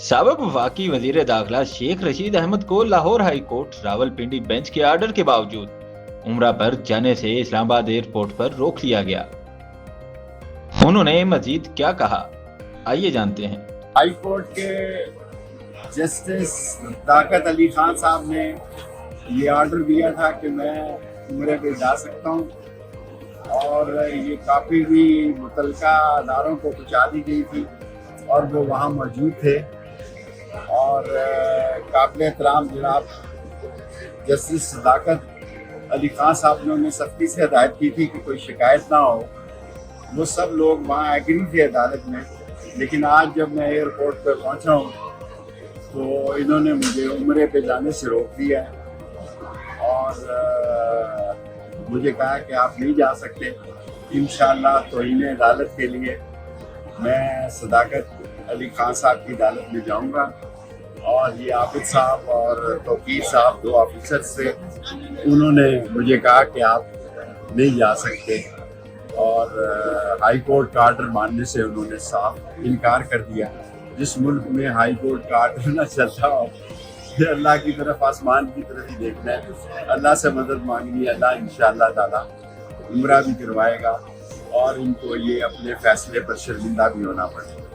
سابق وفاقی وزیر داخلہ شیخ رشید احمد کو Lahore high court Rawalpindi bench کے آرڈر کے باوجود عمرہ پر جانے سے اسلام آباد ایئرپورٹ پر روک لیا گیا۔ انہوں نے مزید کیا کہا، آئیے جانتے ہیں۔ ہائی کورٹ کے جسٹس طاقت علی خان صاحب نے یہ آرڈر دیا تھا کہ میں عمرے پہ جا سکتا ہوں، اور یہ کاپی بھی متعلقہ اداروں کو پہنچا دی گئی تھی اور وہ وہاں موجود تھے، اور قابل احترام جناب جسٹس صداقت علی خان صاحب نے انہیں سختی سے ہدایت کی تھی کہ کوئی شکایت نہ ہو۔ وہ سب لوگ وہاں ایگری تھے عدالت میں، لیکن آج جب میں ایئرپورٹ پہ پہنچا ہوں تو انہوں نے مجھے عمرے پہ جانے سے روک دیا ہے اور مجھے کہا کہ آپ نہیں جا سکتے۔ انشاءاللہ توہین عدالت کے لیے میں صداقت علی خان صاحب کی عدالت میں جاؤں گا، اور یہ عابد صاحب اور توقیر صاحب دو آفیسر سے انہوں نے مجھے کہا کہ آپ نہیں جا سکتے، اور ہائی کورٹ کا آرڈر ماننے سے انہوں نے صاف انکار کر دیا۔ جس ملک میں ہائی کورٹ کا آرڈر نہ چلتا ہو، یہ اللہ کی طرف، آسمان کی طرف ہی دیکھنا ہے، اللہ سے مدد مانگنی ہے۔ اللہ انشاءاللہ تعالیٰ عمرہ بھی کروائے گا، اور ان کو یہ اپنے فیصلے پر شرمندہ بھی ہونا پڑے گا۔